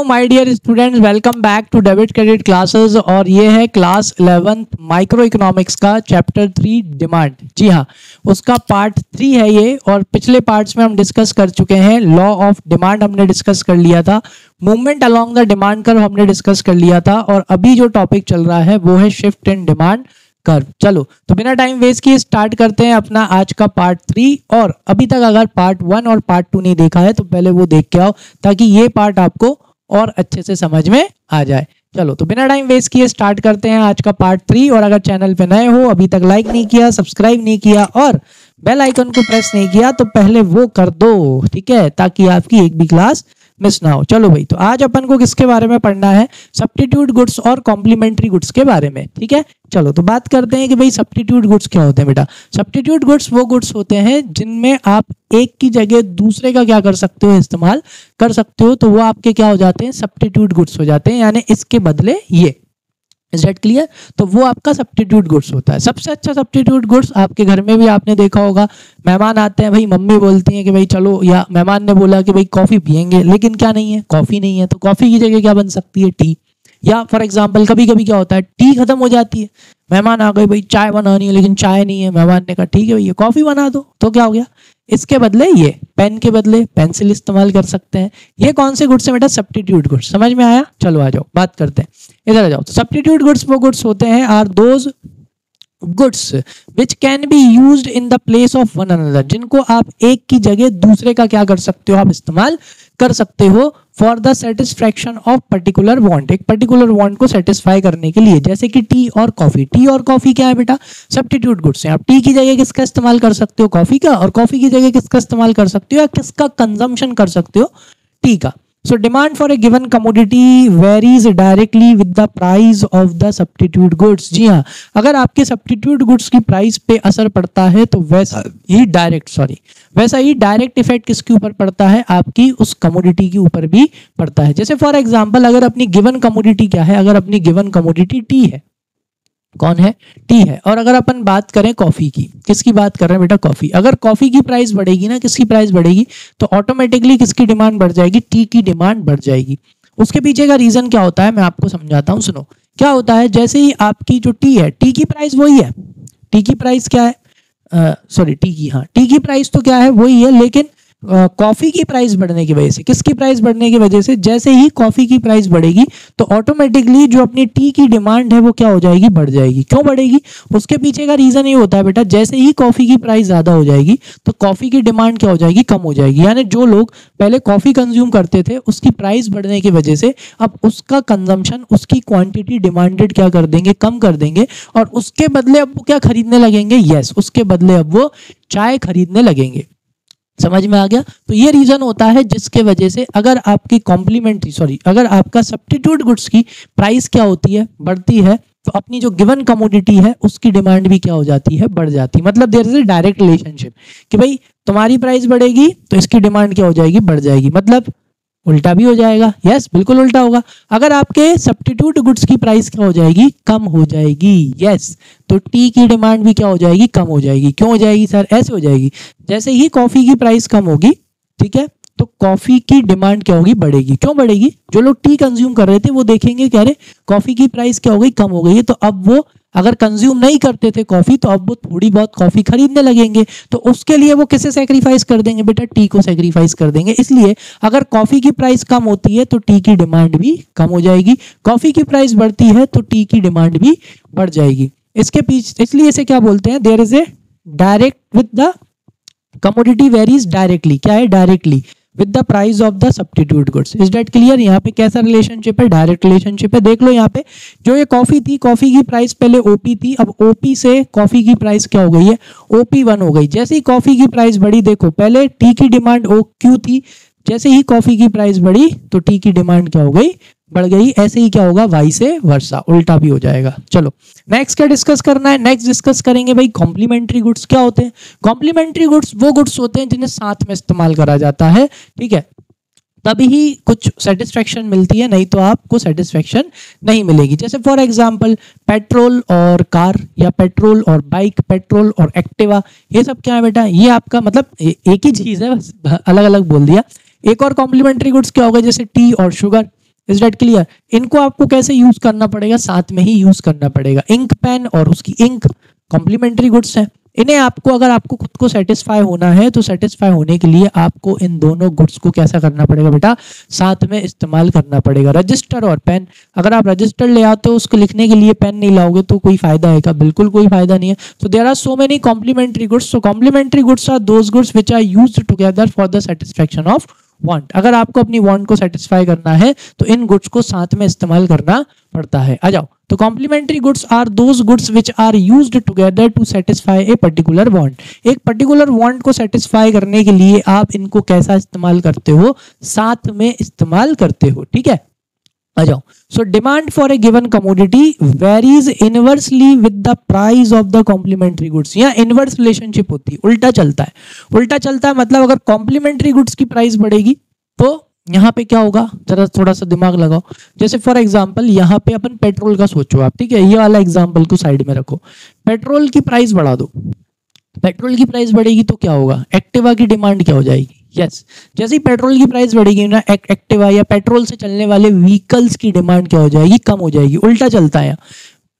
My dear students, welcome back to debit credit classes. और ये है क्लास 11th माइक्रो इकोनॉमिक्स का chapter 3 demand. जी हाँ, उसका पार्ट 3 है ये। और पिछले पार्ट्स में हम डिस्कस कर चुके हैं। लॉ ऑफ डिमांड हमने डिस्कस कर लिया था, movement along the demand curve हमने डिस्कस कर लिया था, और अभी जो टॉपिक चल रहा है वो है शिफ्ट इन डिमांड कर्व। चलो तो बिना टाइम वेस्ट किए स्टार्ट करते हैं अपना आज का पार्ट 3। और अभी तक अगर पार्ट 1 और पार्ट 2 नहीं देखा है तो पहले वो देख के आओ, ताकि ये पार्ट आपको और अच्छे से समझ में आ जाए। चलो तो बिना टाइम वेस्ट किए स्टार्ट करते हैं आज का पार्ट 3। और अगर चैनल पे नए हो, अभी तक लाइक नहीं किया, सब्सक्राइब नहीं किया और बेल आइकन को प्रेस नहीं किया तो पहले वो कर दो, ठीक है, ताकि आपकी एक भी क्लास मिस ना हो। चलो भाई, तो आज अपन को किसके बारे में पढ़ना है? सब्स्टिट्यूट गुड्स और कॉम्प्लीमेंट्री गुड्स के बारे में, ठीक है। चलो तो बात करते हैं कि भाई सब्स्टिट्यूट गुड्स क्या होते हैं। बेटा, सब्स्टिट्यूट गुड्स वो गुड्स होते हैं जिनमें आप एक की जगह दूसरे का क्या कर सकते हो, इस्तेमाल कर सकते हो, तो वो आपके क्या हो जाते हैं, सब्स्टिट्यूट गुड्स हो जाते हैं। यानी इसके बदले ये, इज दैट क्लियर? तो वो आपका सब्स्टिट्यूट गुड्स होता है। सबसे अच्छा सब्स्टिट्यूट गुड्स आपके घर में भी आपने देखा होगा, मेहमान आते हैं भाई, मम्मी बोलती हैं कि भाई चलो, या मेहमान ने बोला कि भाई कॉफी पियेंगे, लेकिन क्या नहीं है, कॉफी नहीं है, तो कॉफी की जगह क्या बन सकती है, टी। या फॉर एग्जाम्पल कभी कभी क्या होता है, टी खत्म हो जाती है, मेहमान आ गए, भाई चाय बनानी है लेकिन चाय नहीं है, मेहमान ने कहा ठीक है भैया कॉफी बना दो, तो क्या हो गया, इसके बदले ये, पेन के बदले पेंसिल इस्तेमाल कर सकते हैं। ये कौन से गुड्स है बेटा? Substitute goods. समझ में आया? चलो आ जाओ, बात करते हैं, इधर आ जाओ। तो सब्स्टिट्यूट गुड्स वो गुड्स होते हैं, are those goods which can be used in the place of one another, जिनको आप एक की जगह दूसरे का क्या कर सकते हो, आप इस्तेमाल कर सकते हो for the satisfaction of particular want, एक पर्टिकुलर वांट को सेटिस्फाई करने के लिए। जैसे कि टी और कॉफी। टी और कॉफी क्या है बेटा? सब्स्टिट्यूट गुड्स हैं। आप टी की जगह किसका इस्तेमाल कर सकते हो, कॉफी का, और कॉफी की जगह किसका इस्तेमाल कर सकते हो, या किसका कंजम्पशन कर सकते हो, टी का। So demand for a given commodity varies directly with the price of the substitute goods। जी हाँ, अगर आपके सब्स्टिट्यूट गुड्स की प्राइस पे असर पड़ता है तो वैसा ही डायरेक्ट इफेक्ट किसके ऊपर पड़ता है, आपकी उस कमोडिटी के ऊपर भी पड़ता है। जैसे फॉर एग्जांपल, अगर अपनी गिवन कमोडिटी क्या है, अगर अपनी गिवन कमोडिटी टी है, कौन है, टी है, और अगर अपन बात करें कॉफी की, किसकी बात कर रहे हैं बेटा, कॉफी। अगर कॉफी की प्राइस बढ़ेगी ना, किसकी प्राइस बढ़ेगी, तो ऑटोमेटिकली किसकी डिमांड बढ़ जाएगी, टी की डिमांड बढ़ जाएगी। उसके पीछे का रीजन क्या होता है, मैं आपको समझाता हूं, सुनो। क्या होता है, जैसे ही आपकी जो टी है, टी की प्राइस वही है, टी की प्राइस क्या है, टी की प्राइस तो क्या है, वही है, लेकिन कॉफी की प्राइस बढ़ने की वजह से, किसकी प्राइस बढ़ने की वजह से, जैसे ही कॉफी की प्राइस बढ़ेगी तो ऑटोमेटिकली जो अपनी टी की डिमांड है वो क्या हो जाएगी, बढ़ जाएगी। क्यों बढ़ेगी? उसके पीछे का रीजन ये होता है बेटा, जैसे ही कॉफी की प्राइस ज्यादा हो जाएगी तो कॉफी की डिमांड क्या हो जाएगी, कम हो जाएगी। यानी जो लोग पहले कॉफी कंज्यूम करते थे, उसकी प्राइस बढ़ने की वजह से अब उसका कंजम्पशन, उसकी क्वांटिटी डिमांडेड क्या कर देंगे, कम कर देंगे, और उसके बदले अब वो क्या खरीदने लगेंगे, यस, उसके बदले अब वो चाय खरीदने लगेंगे। समझ में आ गया? तो ये रीजन होता है जिसके वजह से अगर आपकी अगर आपका सब्स्टिट्यूट गुड्स की प्राइस क्या होती है, बढ़ती है, तो अपनी जो गिवन कमोडिटी है उसकी डिमांड भी क्या हो जाती है, बढ़ जाती है। मतलब there is a direct relationship कि भाई तुम्हारी प्राइस बढ़ेगी तो इसकी डिमांड क्या हो जाएगी, बढ़ जाएगी। मतलब उल्टा भी हो जाएगा, यस, बिल्कुल उल्टा होगा। अगर आपके सब्स्टिट्यूट गुड्स की प्राइस क्या हो जाएगी, कम हो जाएगी, यस, तो टी की डिमांड भी क्या हो जाएगी, कम हो जाएगी। क्यों हो जाएगी सर? ऐसे हो जाएगी, जैसे ही कॉफी की प्राइस कम होगी, ठीक है, तो कॉफी की डिमांड क्या होगी, बढ़ेगी। क्यों बढ़ेगी? जो लोग टी कंज्यूम कर रहे थे वो देखेंगे कह रहे कॉफी की प्राइस क्या हो गई, कम हो गई है, तो अब वो अगर कंज्यूम नहीं करते थे कॉफी तो अब वो थोड़ी बहुत कॉफी खरीदने लगेंगे। तो उसके लिए वो किसे सेक्रीफाइस कर देंगे बेटा, टी को सेक्रीफाइस कर देंगे। इसलिए अगर कॉफी की प्राइस कम होती है तो टी की डिमांड भी कम हो जाएगी, कॉफी की प्राइस बढ़ती है तो टी की डिमांड भी बढ़ जाएगी। इसके पीछे, इसलिए इसे क्या बोलते हैं, there is a direct with the commodity varies directly, क्या है, directly with the price of the substitute goods. Is that clear? यहाँ पे कैसा रिलेशनशिप है, डायरेक्ट रिलेशनशिप है। देख लो यहाँ पे, जो ये कॉफी थी, कॉफी की प्राइस पहले ओपी थी, अब ओपी से कॉफी की प्राइस क्या हो गई है, OP1 हो गई। जैसे ही कॉफी की प्राइस बढ़ी, देखो पहले टी की डिमांड OQ थी, जैसे ही कॉफी की प्राइस बढ़ी तो टी की डिमांड क्या हो गई, बढ़ गई। ऐसे ही क्या होगा, वाई से वर्सा, उल्टा भी हो जाएगा। चलो नेक्स्ट क्या डिस्कस करना है, नेक्स्ट डिस्कस करेंगे भाई कॉम्प्लीमेंट्री गुड्स क्या होते हैं। कॉम्प्लीमेंट्री गुड्स वो गुड्स होते हैं जिन्हें साथ में इस्तेमाल करा जाता है, ठीक है, तभी ही कुछ सेटिस्फेक्शन मिलती है, नहीं तो आपको सेटिस्फेक्शन नहीं मिलेगी। जैसे फॉर एग्जांपल पेट्रोल और कार, या पेट्रोल और बाइक, पेट्रोल और एक्टिवा, ये सब क्या है बेटा, ये आपका मतलब एक ही चीज है, बस अलग अलग बोल दिया। एक और कॉम्प्लीमेंट्री गुड्स क्या होगा, जैसे टी और शुगर, इज दैट क्लियर? इनको आपको कैसे यूज करना पड़ेगा, साथ में ही यूज करना पड़ेगा। इंक पेन और उसकी इंक कॉम्प्लीमेंट्री गुड्स हैं। इन्हें आपको, अगर आपको खुद को सेटिस्फाई होना है तो सेटिस्फाई होने के लिए आपको इन दोनों गुड्स को कैसा करना पड़ेगा बेटा, साथ में इस्तेमाल करना पड़ेगा। रजिस्टर और पेन, अगर आप रजिस्टर ले आते हो उसको लिखने के लिए पेन नहीं लाओगे तो कोई फायदा है क्या? बिल्कुल कोई फायदा नहीं है। So there are so many complementary goods. So complementary goods are those goods which are used together for the satisfaction of want. अगर आपको अपनी वांट को सेटिस्फाई करना है तो इन गुड्स को साथ में इस्तेमाल करना पड़ता है। आ जाओ, तो complementary goods are those goods which are used together to satisfy a particular want. एक पर्टिकुलर वांट को सेटिस्फाई करने के लिए आप इनको कैसा इस्तेमाल करते हो, साथ में इस्तेमाल करते हो, ठीक है। आ जाओ, so demand for a given commodity varies inversely with the price of the complementary goods. यहाँ इनवर्स रिलेशनशिप होती है, उल्टा चलता है। उल्टा चलता है मतलब अगर कॉम्प्लीमेंट्री गुड्स की प्राइस बढ़ेगी तो यहाँ पे क्या होगा, जरा थोड़ा सा दिमाग लगाओ। जैसे फॉर एग्जांपल यहाँ पे अपन पेट्रोल का सोचो आप, ठीक है, ये वाला एग्जांपल को साइड में रखो। पेट्रोल की प्राइस बढ़ा दो, पेट्रोल की प्राइस बढ़ेगी तो क्या होगा, एक्टिवा की डिमांड क्या हो जाएगी? यस, जैसे ही पेट्रोल की प्राइस बढ़ेगी ना, एक्टिवा या पेट्रोल से चलने वाले व्हीकल्स की डिमांड क्या हो जाएगी, कम हो जाएगी। उल्टा चलता है,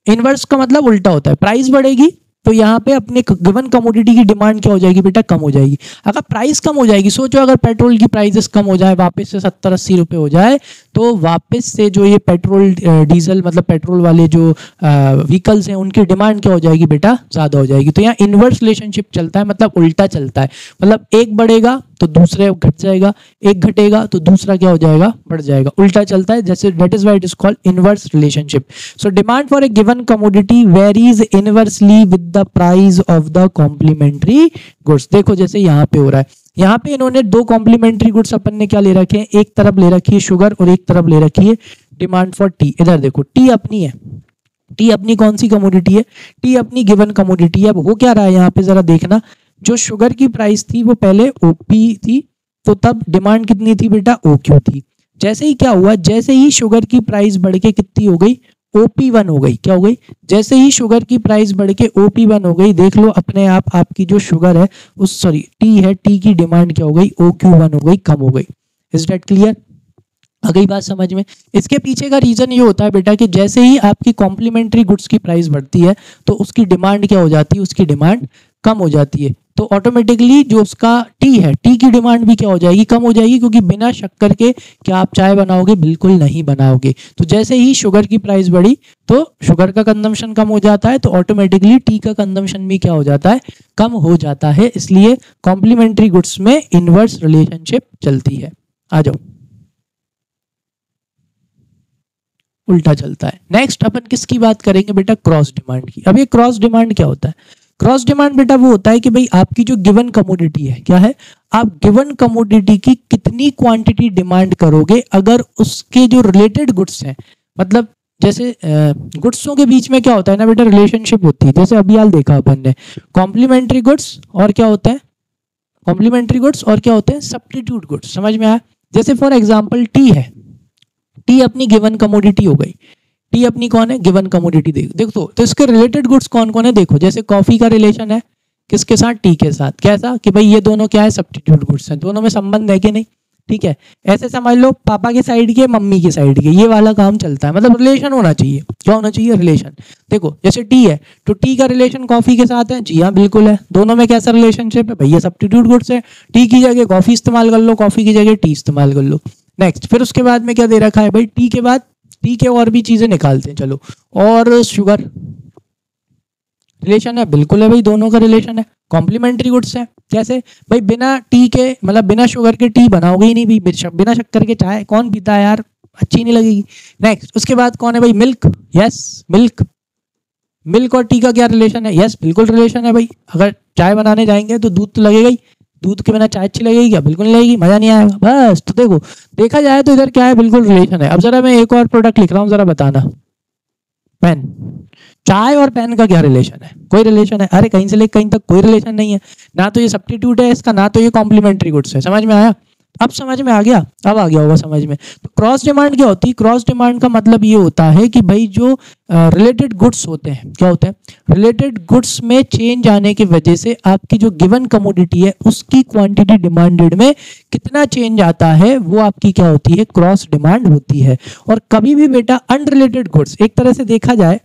इनवर्स का मतलब उल्टा होता है। प्राइस बढ़ेगी तो यहाँ पे अपने गिवन कमोडिटी की डिमांड क्या हो जाएगी बेटा, कम हो जाएगी। अगर प्राइस कम हो जाएगी, सोचो अगर पेट्रोल की प्राइसेस कम हो जाए, वापस से 70-80 रुपए हो जाए, तो वापस से जो ये पेट्रोल डीजल मतलब पेट्रोल वाले जो व्हीकल्स हैं उनकी डिमांड क्या हो जाएगी बेटा, ज्यादा हो जाएगी। तो यहाँ इनवर्स रिलेशनशिप चलता है, मतलब उल्टा चलता है। मतलब एक बढ़ेगा तो दूसरे घट जाएगा, एक घटेगा तो दूसरा क्या हो जाएगा, बढ़ जाएगा। उल्टा चलता है, जैसे that is why it is called inverse relationship. So demand for a given commodity varies inversely with the price of the complementary goods. देखो जैसे यहाँ पे हो रहा है, यहाँ पे इन्होंने दो कॉम्प्लीमेंट्री गुड्स अपन ने क्या ले रखे हैं, एक तरफ ले रखी है शुगर और एक तरफ ले रखी है डिमांड फॉर टी। इधर देखो, टी अपनी है, टी अपनी कौन सी कमोडिटी है, टी अपनी गिवन कमोडिटी है। अब हो क्या रहा है यहाँ पे जरा देखना, जो शुगर की प्राइस थी वो पहले ओपी थी, तो तब डिमांड कितनी थी बेटा, ओक्यू थी। जैसे ही क्या हुआ, जैसे ही शुगर की प्राइस बढ़ के कितनी हो गई, OP1 हो गई। क्या हो गई, जैसे ही शुगर की प्राइस बढ़ के OP1 हो गई, देख लो अपने आप आपकी जो शुगर है उस टी है, टी की डिमांड क्या हो गई, OQ1 हो गई, कम हो गई। Is that clear? आ गई बात समझ में? इसके पीछे का रीजन ये होता है बेटा कि जैसे ही आपकी कॉम्प्लीमेंट्री गुड्स की प्राइस बढ़ती है तो उसकी डिमांड क्या हो जाती है, उसकी डिमांड कम हो जाती है। तो ऑटोमेटिकली जो उसका टी है, टी की डिमांड भी क्या हो जाएगी, कम हो जाएगी, क्योंकि बिना शक्कर के क्या आप चाय बनाओगे, बिल्कुल नहीं बनाओगे। तो जैसे ही शुगर की प्राइस बढ़ी तो शुगर का कंजम्पशन कम हो जाता है, तो ऑटोमेटिकली टी का कंजम्पशन भी क्या हो जाता है, कम हो जाता है। इसलिए कॉम्प्लीमेंट्री गुड्स में इनवर्स रिलेशनशिप चलती है। आ जाओ, उल्टा चलता है। नेक्स्ट अपन किसकी बात करेंगे बेटा, क्रॉस डिमांड की। अब ये क्रॉस डिमांड क्या होता है? क्रॉस डिमांड बेटा वो होता है कि भाई आपकी जो गिवन कमोडिटी है, क्या है, आप गिवन कमोडिटी की कितनी क्वांटिटी डिमांड करोगे, अगर उसके जो रिलेटेड गुड्स हैं, मतलब जैसे गुड्सों के बीच में क्या होता है ना बेटा, रिलेशनशिप होती है। जैसे अभी हाल देखा अपन ने, कॉम्प्लीमेंट्री गुड्स और क्या होता है, कॉम्प्लीमेंट्री गुड्स और क्या होते हैं, सब्स्टिट्यूट गुड्स। समझ में आया? जैसे फॉर एग्जाम्पल टी है, टी अपनी गिवन कमोडिटी हो गई, टी अपनी कौन है, गिवन कमोडिटी। देखो तो इसके रिलेटेड गुड्स कौन कौन है, देखो जैसे कॉफी का रिलेशन है किसके साथ, टी के साथ। कैसा कि भाई ये दोनों क्या है, सब्स्टिट्यूट गुड्स हैं, दोनों में संबंध है कि नहीं, ठीक है। ऐसे समझ लो पापा के साइड के, मम्मी के साइड के, ये वाला काम चलता है। मतलब रिलेशन होना चाहिए, क्या होना चाहिए, रिलेशन। देखो जैसे टी है तो टी का रिलेशन कॉफी के साथ है, जी हाँ बिल्कुल है। दोनों में कैसा रिलेशनशिप है, भैया सब्स्टिट्यूट गुड्स है, टी की जगह कॉफी इस्तेमाल कर लो, कॉफी की जगह टी इस्तेमाल कर लो। नेक्स्ट, फिर उसके बाद में क्या दे रखा है भाई, टी के बाद टी के और भी चीजें निकालते हैं, चलो। और शुगर रिलेशन है, बिल्कुल है भाई, दोनों का रिलेशन है, कॉम्प्लीमेंट्री गुड्स है। कैसे भाई, बिना टी के मतलब बिना शुगर के टी बनाओगे ही नहीं भाई, बिना शक्कर के चाय कौन पीता है यार, अच्छी नहीं लगेगी। नेक्स्ट, उसके बाद कौन है भाई, मिल्क। यस, मिल्क, मिल्क और टी का क्या रिलेशन है, यस बिल्कुल रिलेशन है भाई। अगर चाय बनाने जाएंगे तो दूध तो लगेगा ही, दूध के बिना चाय अच्छी लगेगी क्या, बिल्कुल नहीं लगेगी, मजा नहीं आएगा। बस तो देखो, देखा जाए तो इधर क्या है, बिल्कुल रिलेशन है। अब जरा मैं एक और प्रोडक्ट लिख रहा हूँ, जरा बताना, पेन। चाय और पेन का क्या रिलेशन है, कोई रिलेशन है? अरे कहीं से लेकर कहीं तक कोई रिलेशन नहीं है, ना तो ये सब्स्टिट्यूट है इसका, ना तो ये कॉम्प्लीमेंट्री गुड्स है। समझ में आया? अब समझ में आ गया, अब आ गया होगा समझ में। तो क्रॉस डिमांड क्या होती है? क्रॉस डिमांड का मतलब ये होता है कि भाई जो रिलेटेड गुड्स होते हैं, क्या होते हैं? रिलेटेड गुड्स में चेंज आने की वजह से आपकी जो गिवन कमोडिटी है उसकी क्वांटिटी डिमांडेड में कितना चेंज आता है, वो आपकी क्या होती है? क्रॉस डिमांड होती है। और कभी भी बेटा अनरिलेटेड गुड्स, एक तरह से देखा जाए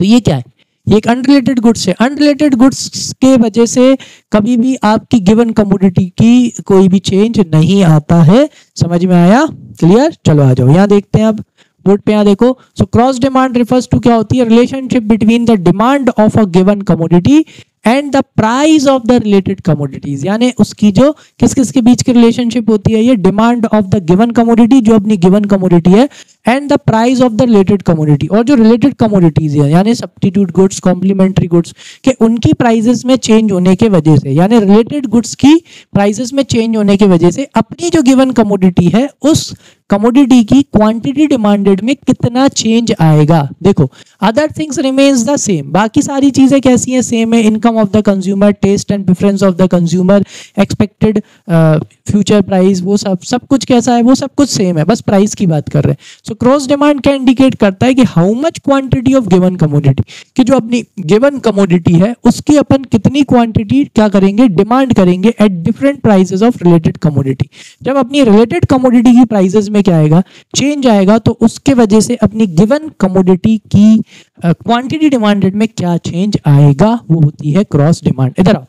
तो ये क्या है? ये एक अनरिलेटेड गुड्स है। अनरिलेटेड गुड्स के वजह से कभी भी आपकी गिवन कमोडिटी की कोई भी चेंज नहीं आता है। समझ में आया? क्लियर? चलो आ जाओ, यहाँ देखते हैं अब बोर्ड पे, यहाँ देखो। So cross demand refers to क्या होती है? Relationship between the demand of a given commodity and the price of the related commodities, यानी उसकी जो किस किस के बीच की रिलेशनशिप होती है? ये demand of the given commodity, जो अपनी गिवन कमोडिटी है, and the price of the related commodity, और जो रिलेटेड कमोडिटीज है यानी सब्स्टिट्यूट गुड्स, कॉम्प्लीमेंट्री गुड्स के उनकी प्राइसेस में चेंज होने के वजह से, यानी रिलेटेड गुड्स की प्राइसेस में चेंज होने की वजह से अपनी जो गिवन कमोडिटी है उस कमोडिटी की क्वांटिटी डिमांडेड में कितना चेंज आएगा। देखो other things remains the same, बाकी सारी चीजें कैसी हैं? सेम है। Income of the consumer, taste and preference of the consumer, expected future price, वो सब कुछ कैसा है? वो सब कुछ सेम है, बस प्राइस की बात कर रहे हैं। सो क्रॉस डिमांड क्या इंडिकेट करता है कि how much quantity of given commodity, कि जो अपनी गिवन कमोडिटी है उसकी अपन कितनी क्वांटिटी क्या करेंगे? डिमांड करेंगे at different prices of related commodity. जब अपनी रिलेटेड कमोडिटी की प्राइसेस में क्या आएगा? चेंज आएगा, तो उसके वजह से अपनी गिवन कमोडिटी की क्वांटिटी डिमांडेड में क्या चेंज आएगा, वो होती है क्रॉस डिमांड। इधर आओ।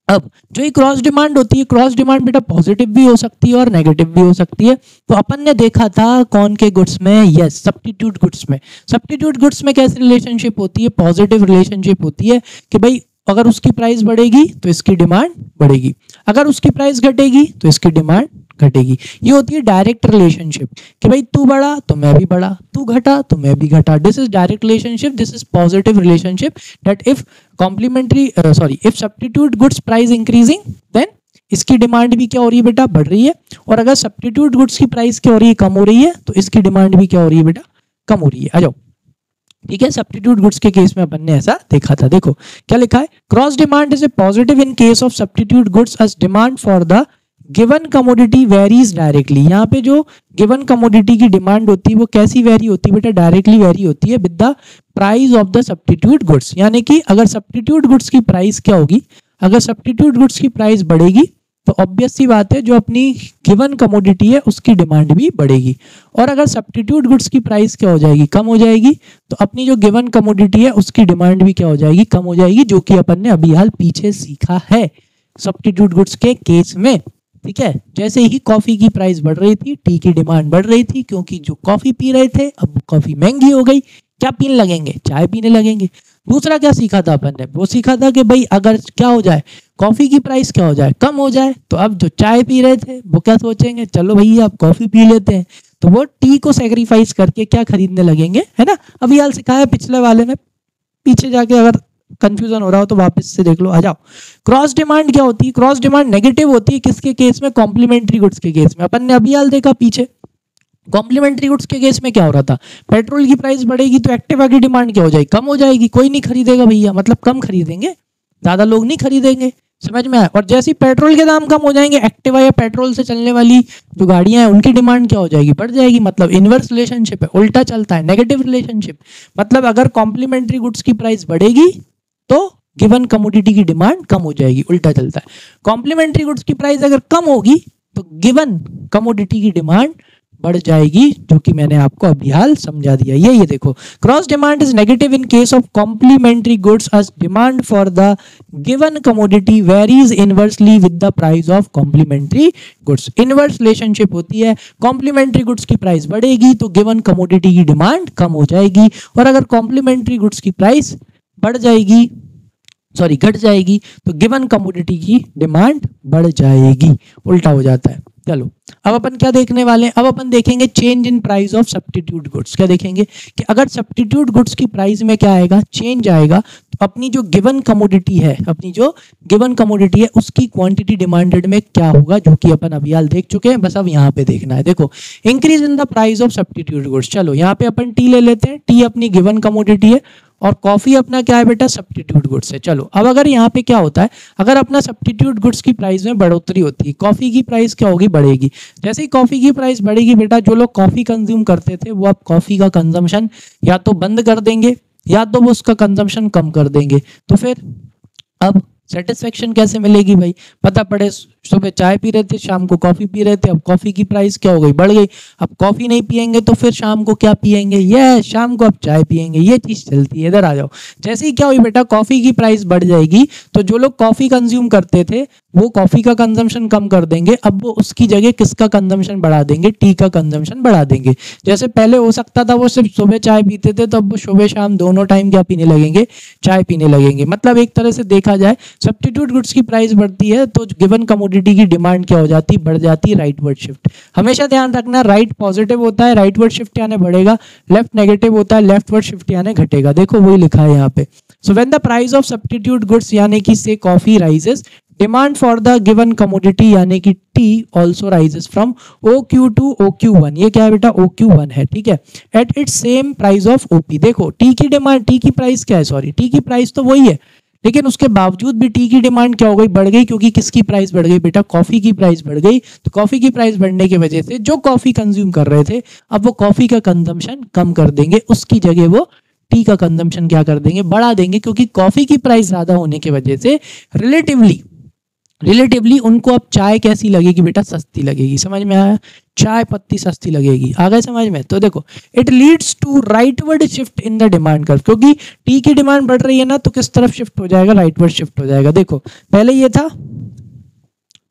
अब जो ये क्रॉस डिमांड होती है, क्रॉस डिमांड बेटा पॉजिटिव भी हो सकती है और नेगेटिव भी हो सकती है। तो अपन ने देखा था कौन के गुड्स में? यस, सब्स्टिट्यूट गुड्स में। सब्स्टिट्यूट गुड्स में कैसी रिलेशनशिप होती है? पॉजिटिव रिलेशनशिप होती है कि भाई अगर उसकी प्राइस बढ़ेगी तो इसकी डिमांड बढ़ेगी, अगर उसकी प्राइस घटेगी तो इसकी डिमांड घटेगी। ये होती है डायरेक्ट रिलेशनशिप कि भाई तू बढ़ा तो मैं भी बढ़ा, तू घटा तो मैं भी घटा। This is direct relationship, this is positive relationship, that if complementary if substitute goods price increasing then इसकी डिमांड भी क्या हो रही है बेटा? बढ़ रही है। और अगर सब्स्टिट्यूट गुड्स की प्राइस क्या हो रही है? कम हो रही है, तो इसकी डिमांड भी क्या हो रही है बेटा? कम हो रही है। आ जाओ, ठीक है। सब्स्टिट्यूट गुड्स के केस में अपन ने ऐसा देखा था। देखो क्या लिखा है? Cross demand is a positive in case of substitute goods as demand for the given commodity varies directly. यहाँ पे जो गिवन कमोडिटी की डिमांड होती है वो कैसी वेरी होती है बेटा? डायरेक्टली वेरी होती है with the price of the substitute goods. यानी कि अगर सब्स्टिट्यूट गुड्स की प्राइस क्या होगी? अगर सब्स्टिट्यूट गुड्स की प्राइस बढ़ेगी तो ऑब्वियस सी बात है जो अपनी गिवन कमोडिटी है उसकी डिमांड भी बढ़ेगी। और अगर सब्स्टिट्यूट गुड्स की प्राइस क्या हो जाएगी? कम हो जाएगी, तो अपनी जो गिवन कमोडिटी है उसकी डिमांड भी क्या हो जाएगी? कम हो जाएगी, जो कि अपन ने अभी हाल पीछे सीखा है सब्स्टिट्यूट गुड्स के केस में। ठीक है, जैसे ही कॉफी की प्राइस बढ़ रही थी, टी की डिमांड बढ़ रही थी, क्योंकि जो कॉफी पी रहे थे अब कॉफी महंगी हो गई, क्या पीने लगेंगे? चाय पीने लगेंगे। दूसरा क्या सीखा था अपन ने? वो सीखा था कि भाई अगर क्या हो जाए, कॉफी की प्राइस क्या हो जाए? कम हो जाए, तो अब जो चाय पी रहे थे वो क्या सोचेंगे? चलो भैया अब कॉफी पी लेते हैं, तो वो टी को सेक्रीफाइस करके क्या खरीदने लगेंगे, है ना। अभी हाल सिखाया पिछले वाले में, पीछे जाके अगर कंफ्यूजन हो रहा हो तो वापस से देख लो। आ जाओ। क्रॉस डिमांड क्या होती है? क्रॉस डिमांड नेगेटिव होती है किसके केस में? कॉम्प्लीमेंट्री गुड्स के केस में। अपन ने अभी हाल देखा पीछे, कॉम्प्लीमेंट्री गुड्स के केस में क्या हो रहा था? पेट्रोल की प्राइस बढ़ेगी तो एक्टिवा की डिमांड क्या हो जाएगी? कम हो जाएगी, कोई नहीं खरीदेगा भैया, मतलब कम खरीदेंगे, ज्यादा लोग नहीं खरीदेंगे। समझ में आया? और जैसे ही पेट्रोल के दाम कम हो जाएंगे, एक्टिवा या पेट्रोल से चलने वाली जो गाड़ियां हैं उनकी डिमांड क्या हो जाएगी? बढ़ जाएगी। मतलब इनवर्स रिलेशनशिप है, उल्टा चलता है, नेगेटिव रिलेशनशिप। मतलब अगर कॉम्प्लीमेंट्री गुड्स की प्राइस बढ़ेगी तो गिवन कमोडिटी की डिमांड कम हो जाएगी, उल्टा चलता है। कॉम्प्लीमेंट्री गुड्स की प्राइस अगर कम होगी तो गिवन कमोडिटी की डिमांड बढ़ जाएगी, जो कि मैंने आपको अभी हाल समझा दिया। ये देखो, cross demand is negative in case of complementary goods as demand for the given commodity varies inversely with the price of complementary goods. Inverse relationship होती है, कॉम्प्लीमेंट्री गुड्स की प्राइस बढ़ेगी तो गिवन कमोडिटी की डिमांड कम हो जाएगी, और अगर कॉम्प्लीमेंट्री गुड्स की प्राइस बढ़ जाएगी, सॉरी घट जाएगी, तो गिवन कमोडिटी की डिमांड बढ़ जाएगी, उल्टा हो जाता है। चलो अब अपन क्या देखने वाले हैं, अब अपन देखेंगे change in price of substitute goods. क्या देखेंगे कि अगर सब्स्टिट्यूट गुड्स की प्राइस में क्या आएगा, चेंज आएगा, तो अपनी जो गिवन कमोडिटी है, अपनी जो गिवन कमोडिटी है उसकी क्वांटिटी डिमांडेड में क्या होगा, जो कि अपन अभी हाल देख चुके हैं, बस अब यहाँ पे देखना है। देखो increase in the price of substitute goods, चलो यहाँ पे अपन टी ले लेते हैं, टी अपनी गिवन कमोडिटी है और कॉफी अपना क्या है बेटा, सब्स्टिट्यूट गुड्स है। चलो अब अगर यहाँ पे क्या होता है, अगर अपना सब्स्टिट्यूट गुड्स की प्राइस में बढ़ोतरी होती है, कॉफी की प्राइस क्या होगी, बढ़ेगी। जैसे ही कॉफी की प्राइस बढ़ेगी बेटा, जो लोग कॉफी कंज्यूम करते थे वो अब कॉफी का कंजम्पशन या तो बंद कर देंगे या तो वो उसका कंजम्पशन कम कर देंगे। तो फिर अब सेटिस्फेक्शन कैसे मिलेगी भाई, पता पड़े सुबह चाय पी रहे थे, शाम को कॉफी पी रहे थे, अब कॉफी की प्राइस क्या हो गई, बढ़ गई। अब कॉफी नहीं पियेंगे तो फिर शाम को क्या पियेंगे, ये शाम को अब चाय पियेंगे, ये चीज चलती है। इधर आ जाओ, जैसे ही क्या हुई बेटा, कॉफी की प्राइस बढ़ जाएगी, तो जो लोग कॉफी कंज्यूम करते थे वो कॉफी का कंजम्पशन कम कर देंगे, अब वो उसकी जगह किसका कंजम्पशन बढ़ा देंगे, टी का कंजम्पशन बढ़ा देंगे। जैसे पहले हो सकता था वो सिर्फ सुबह चाय पीते थे, तो अब वो सुबह शाम दोनों टाइम क्या पीने लगेंगे, चाय पीने लगेंगे। मतलब एक तरह से देखा जाए सब्स्टिट्यूट गुड्स की प्राइस बढ़ती है तो गिवन कमोडिटी की डिमांड क्या हो जाती, बढ़ जाती, राइटवर्ड शिफ्ट। हमेशा ध्यान रखना, राइट पॉजिटिव होता है राइटवर्ड शिफ्ट यानी बढ़ेगा, लेफ्ट नेगेटिव होता है लेफ्टवर्ड शिफ्ट यानी घटेगा। देखो वही लिखा है यहाँ पे। So when the price of substitute goods यानी कि say coffee rises, demand for the given commodity यानी कि tea also rises from OQ to OQ1। ये क्या है बेटा, OQ1 है, ठीक है, at its same price of OP। देखो टी की डिमांड, टी की प्राइस क्या है, सॉरी टी की प्राइस तो वही है, लेकिन उसके बावजूद भी टी की डिमांड क्या हो गई, बढ़ गई, क्योंकि किसकी प्राइस बढ़ गई बेटा, कॉफी की प्राइस बढ़ गई। तो कॉफी की प्राइस बढ़ने की वजह से जो कॉफी कंज्यूम कर रहे थे अब वो कॉफी का कंजम्पशन कम कर देंगे, उसकी जगह वो टी का कंजम्पशन क्या कर देंगे, बढ़ा देंगे, क्योंकि कॉफी की प्राइस ज्यादा होने की वजह से रिलेटिवली उनको अब चाय कैसी लगेगी बेटा, सस्ती लगेगी। समझ में आया, चाय पत्ती सस्ती लगेगी, आ गए समझ में। तो देखो it leads to rightward shift in the demand curve, क्योंकि टी की डिमांड बढ़ रही है ना, तो किस तरफ शिफ्ट हो जाएगा, राइटवर्ड शिफ्ट हो जाएगा। देखो पहले ये था,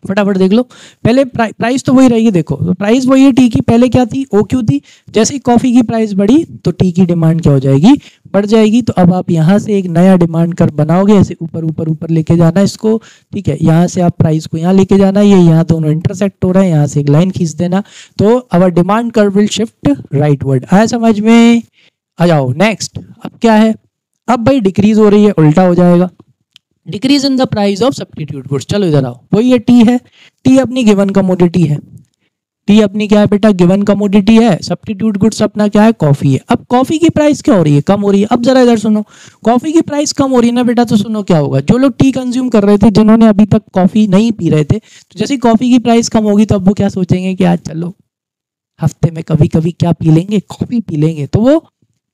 फटाफट देख लो, पहले प्राइस तो वही रहेगी, देखो तो प्राइस वही है टी की, पहले क्या थी, OQ थी। जैसे ही कॉफी की प्राइस बढ़ी तो टी की डिमांड क्या हो जाएगी, बढ़ जाएगी। तो अब आप यहाँ से एक नया डिमांड कर्व बनाओगे, ऐसे ऊपर ऊपर ऊपर लेके जाना इसको, ठीक है, यहाँ से आप प्राइस को यहाँ लेके जाना, ये यहाँ दोनों इंटरसेक्ट हो रहे हैं, यहाँ से एक लाइन खींच देना, तो our demand curve will shift rightward. आया समझ में, आ जाओ नेक्स्ट। अब क्या है, अब भाई डिक्रीज हो रही है, उल्टा हो जाएगा, decrease in the price of substitute goods. चलो इधर आओ, वही ये टी है, टी अपनी गिवन कमोडिटी है, टी अपनी क्या है बेटा, गिवन कमोडिटी है, सब्स्टिट्यूट गुड्स अपना क्या है, कॉफी है। अब कॉफी की प्राइस क्या हो रही है, कम हो रही है। अब जरा इधर सुनो, कॉफी की प्राइस कम हो रही है ना बेटा, तो सुनो क्या होगा, जो लोग टी कंज्यूम कर रहे थे, जिन्होंने अभी तक कॉफी नहीं पी रहे थे, तो जैसे कॉफी की प्राइस कम होगी तो अब वो क्या सोचेंगे कि आज चलो हफ्ते में कभी कभी क्या पी लेंगे, कॉफी पी लेंगे, तो वो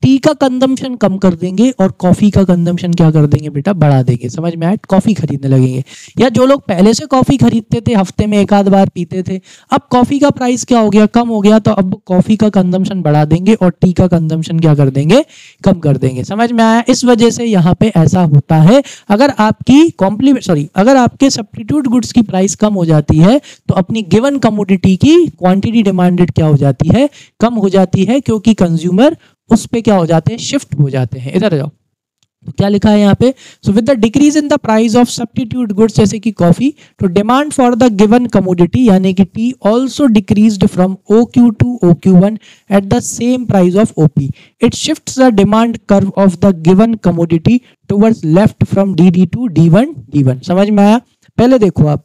टी का कंजम्पशन कम कर देंगे और कॉफी का कंजम्पशन क्या कर देंगे बेटा, बढ़ा देंगे। समझ में आया, कॉफी खरीदने लगेंगे। या जो लोग पहले से कॉफी खरीदते थे, हफ्ते में एक आध बार पीते थे, अब कॉफी का प्राइस क्या हो गया, कम हो गया, तो अब कॉफी का कंजम्पशन बढ़ा देंगे और टी का कंजम्पशन क्या कर देंगे, कम कर देंगे। समझ में आया, इस वजह से यहाँ पे ऐसा होता है। अगर आपकी अगर आपके सब्स्टिट्यूट गुड्स की प्राइस कम हो जाती है तो अपनी गिवन कमोडिटी की क्वांटिटी डिमांडेड क्या हो जाती है, कम हो जाती है, क्योंकि कंज्यूमर उस पे क्या हो जाते हैं, शिफ्ट हो जाते हैं। इधर जाओ, तो क्या लिखा है यहाँ पे, so with the decrease in the price of substitute goods जैसे कि कॉफी, तो demand for the given commodity यानी कि tea also decreased from OQ to OQ1 at the same price of OP। It shifts the demand curve of the given commodity towards left from DD to D1। समझ में आया। पहले देखो आप,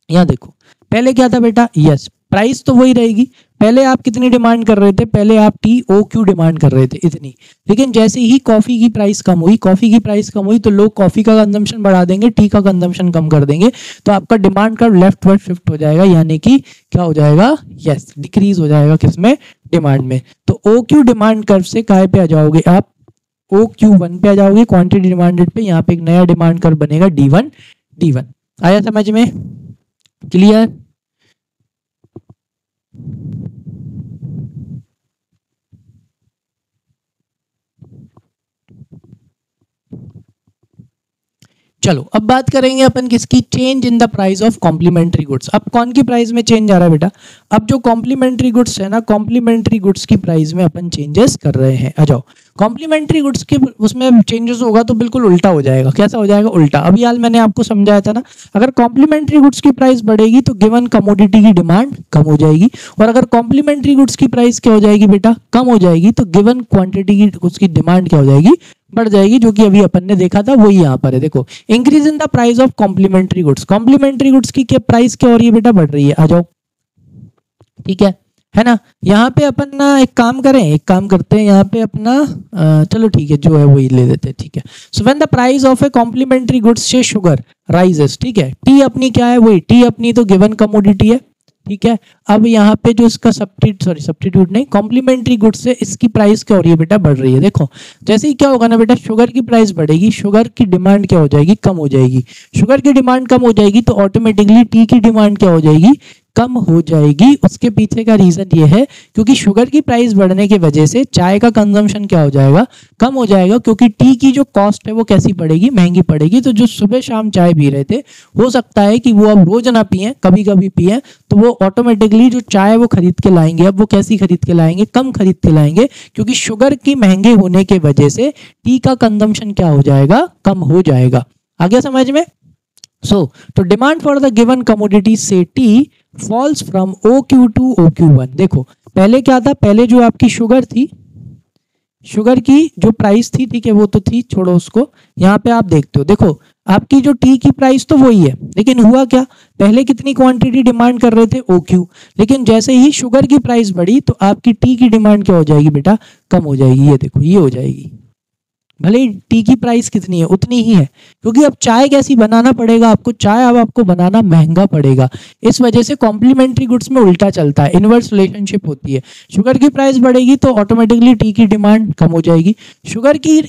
यहाँ देखो, पहले क्या था बेटा, यस प्राइस तो वही रहेगी, पहले आप कितनी डिमांड कर रहे थे, पहले आप TOQ डिमांड कर रहे थे इतनी, लेकिन जैसे ही कॉफी की प्राइस कम हुई तो लोग कॉफी का कंजम्पशन बढ़ा देंगे, टी का कंजम्पशन कम कर देंगे, तो आपका डिमांड कर्व लेफ्टवर्ड शिफ्ट हो जाएगा, यानी कि क्या हो जाएगा, यस डिक्रीज हो जाएगा, किसमें, डिमांड में। तो OQ डिमांड कर्व से काय पे आ जाओगे आप, OQ1 पे आ जाओगे, क्वांटिटी डिमांडेड पे, यहाँ पे एक नया डिमांड कर्व बनेगा D1। आया समझ में, क्लियर। चलो अब बात करेंगे अपन किसकी, change in the price of complementary goods. अब कौन की प्राइस में चेंज आ रहा है बेटा, अब जो कॉम्प्लीमेंट्री गुड्स है ना, कॉम्प्लीमेंट्री गुड्स की प्राइस में अपन चेंजेस कर रहे हैं। आ जाओ, कॉम्प्लीमेंट्री गुड्स के उसमें चेंजेस होगा तो बिल्कुल उल्टा हो जाएगा। कैसा हो जाएगा, उल्टा। अभी हाल मैंने आपको समझाया था ना, अगर कॉम्प्लीमेंट्री गुड्स की प्राइस बढ़ेगी तो गिवन कमोडिटी की डिमांड कम हो जाएगी, और अगर कॉम्प्लीमेंट्री गुड्स की प्राइस क्या हो जाएगी बेटा, कम हो जाएगी, तो गिवन क्वांटिटी की उसकी डिमांड क्या हो जाएगी, बढ़ जाएगी, जो कि अभी अपन ने देखा था वही यहाँ पर है। देखो, increase in the price of complementary goods, complementary goods की क्या प्राइस क्या हो रही है बेटा, बढ़ रही है। आ जाओ, ठीक है ना। यहाँ पे अपन ना एक काम करें, एक काम करते हैं यहाँ पे अपना चलो ठीक है, जो है वही ले लेते हैं, ठीक है। So when the price of a complementary goods say sugar rises, ठीक है, टी अपनी क्या है, वही टी अपनी तो गिवन कमोडिटी है, ठीक है। अब यहाँ पे जो इसका सब्स्टिट्यूट नहीं, कॉम्प्लीमेंट्री गुड्स से इसकी प्राइस क्या हो रही है बेटा, बढ़ रही है। देखो, जैसे ही क्या होगा ना बेटा, शुगर की प्राइस बढ़ेगी, शुगर की डिमांड क्या हो जाएगी, कम हो जाएगी। शुगर की डिमांड कम हो जाएगी तो ऑटोमेटिकली टी की डिमांड क्या हो जाएगी, कम हो जाएगी। उसके पीछे का रीजन ये है क्योंकि शुगर की प्राइस बढ़ने की वजह से चाय का कंजम्पशन क्या हो जाएगा, कम हो जाएगा, क्योंकि टी की जो कॉस्ट है वो कैसी पड़ेगी, महंगी पड़ेगी। तो जो सुबह शाम चाय पी रहे थे, हो सकता है कि वो अब रोज ना पिए, कभी कभी पिए, तो वो ऑटोमेटिकली जो चाय वो खरीद के लाएंगे। अब वो कैसी खरीद के लाएंगे, कम खरीद के लाएंगे, क्योंकि शुगर की महंगे होने के वजह से टी का कंजम्पशन क्या हो जाएगा, कम हो जाएगा। आ गया समझ में। तो demand for the given commodity से टी falls from OQ to OQ1। देखो, पहले क्या था, पहले जो आपकी शुगर थी, शुगर की जो प्राइस थी, ठीक है, वो तो थी, छोड़ो उसको। यहाँ पे आप देखते हो, देखो आपकी जो टी की प्राइस तो वही है, लेकिन हुआ क्या, पहले कितनी क्वांटिटी डिमांड कर रहे थे, OQ, लेकिन जैसे ही शुगर की प्राइस बढ़ी तो आपकी टी की डिमांड क्या हो जाएगी बेटा, कम हो जाएगी। ये देखो, ये हो जाएगी, भले ही टी की प्राइस कितनी है उतनी ही है, क्योंकि अब चाय कैसी बनाना पड़ेगा आपको, चाय अब आपको बनाना महंगा पड़ेगा। इस वजह से कॉम्प्लीमेंट्री गुड्स में उल्टा चलता है, इनवर्स रिलेशनशिप होती है। शुगर की प्राइस बढ़ेगी तो ऑटोमेटिकली टी की डिमांड कम हो जाएगी, शुगर की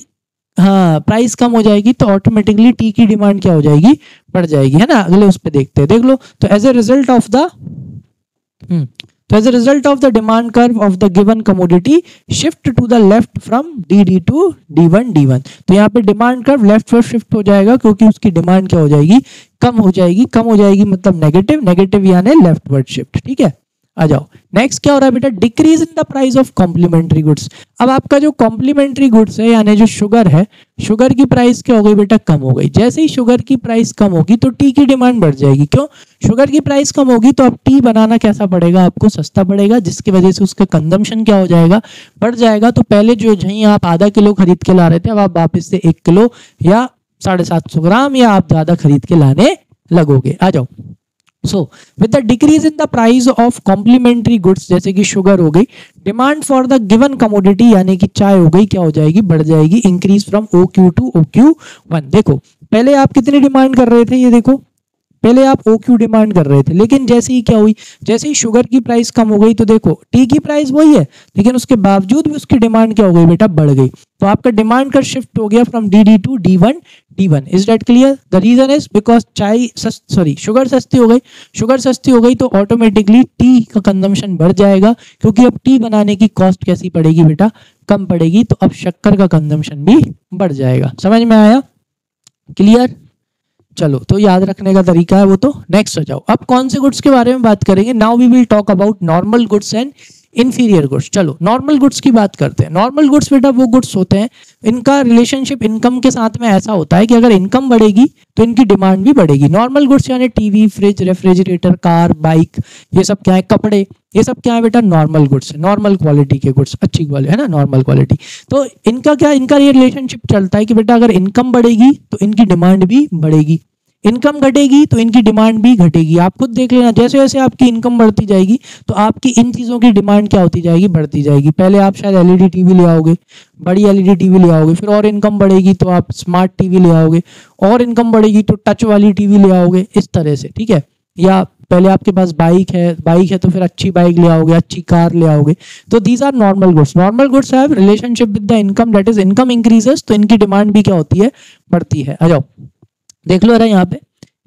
प्राइस कम हो जाएगी तो ऑटोमेटिकली टी की डिमांड क्या हो जाएगी, बढ़ जाएगी, है ना। अगले उस पर देखते हैं, देख लो। तो as a result of the demand curve of the given commodity shift to the left from DD to D1 तो यहाँ पे डिमांड कर्व लेफ्ट पर शिफ्ट हो जाएगा, क्योंकि उसकी डिमांड क्या हो जाएगी, कम हो जाएगी। कम हो जाएगी मतलब नेगेटिव यानी लेफ्टवर्ड शिफ्ट, ठीक है। आ जाओ, नेक्स्ट क्या हो रहा है बेटा, decrease in the price of complementary goods. अब आपका जो कॉम्प्लीमेंट्री गुड्स है यानी जो शुगर है, शुगर की प्राइस क्या हो गई बेटा, कम हो गई। जैसे ही शुगर की प्राइस कम होगी तो टी की डिमांड बढ़ जाएगी। क्यों, शुगर की प्राइस कम होगी तो अब टी बनाना कैसा पड़ेगा, आपको सस्ता पड़ेगा, जिसकी वजह से उसका कंजम्पशन क्या हो जाएगा, बढ़ जाएगा। तो पहले जो जहीं आप आधा किलो खरीद के ला रहे थे, अब आप वापस से 1 किलो या 750 ग्राम या आप ज्यादा खरीद के लाने लगोगे। आ जाओ। So with the decrease in the price of complementary goods, जैसे कि शुगर हो गई, demand for the given commodity यानी कि चाय हो गई, क्या हो जाएगी, बढ़ जाएगी। Increase from OQ to OQ1। देखो, पहले आप कितनी डिमांड कर रहे थे, ये देखो, पहले आप OQ डिमांड कर रहे थे, लेकिन जैसे ही क्या हुई, जैसे ही शुगर की प्राइस कम हो गई तो देखो टी की प्राइस वही है, लेकिन उसके बावजूद भी उसकी डिमांड क्या हो गई बेटा, बढ़ गई। तो आपका डिमांड का शिफ्ट हो गया from DD to D1। Is that clear. The reason is because sugar सस्ती हो गई। शुगर सस्ती हो गई तो ऑटोमेटिकली टी का कंजम्पशन बढ़ जाएगा, क्योंकि अब टी बनाने की कॉस्ट कैसी पड़ेगी बेटा, कम पड़ेगी। तो अब शक्कर का कंजम्पशन भी बढ़ जाएगा। समझ में आया, क्लियर। चलो, तो याद रखने का तरीका है वो तो। नेक्स्ट हो जाओ, अब कौन से गुड्स के बारे में बात करेंगे। Now we will talk about normal goods and inferior goods. चलो, नॉर्मल गुड्स की बात करते हैं। नॉर्मल गुड्स बेटा वो गुड्स होते हैं, इनका रिलेशनशिप इनकम के साथ में ऐसा होता है कि अगर इनकम बढ़ेगी तो इनकी डिमांड भी बढ़ेगी। नॉर्मल गुड्स यानी TV, fridge, refrigerator, car, bike, ये सब क्या है, कपड़े, ये सब क्या है बेटा, नॉर्मल गुड्स है, नॉर्मल क्वालिटी के गुड्स, अच्छी क्वालिटी है ना, नॉर्मल क्वालिटी। तो इनका क्या, इनका ये रिलेशनशिप चलता है कि बेटा अगर इनकम बढ़ेगी तो इनकी डिमांड भी बढ़ेगी, इनकम घटेगी तो इनकी डिमांड भी घटेगी। आप खुद देख लेना, जैसे जैसे आपकी इनकम बढ़ती जाएगी तो आपकी इन चीज़ों की डिमांड क्या होती जाएगी, बढ़ती जाएगी। पहले आप शायद LED टीवी ले आओगे, बड़ी LED टीवी ले आओगे, फिर और इनकम बढ़ेगी तो आप स्मार्ट टीवी ले आओगे, और इनकम बढ़ेगी तो टच वाली टीवी ले आओगे, इस तरह से, ठीक है। या पहले आपके पास बाइक है तो फिर अच्छी बाइक ले आओगे, अच्छी कार ले आओगे। तो these are normal goods. Normal goods have relationship with the income, that is income increases तो इनकी डिमांड भी क्या होती है, बढ़ती है। आ जाओ, देख लो यहाँ पे,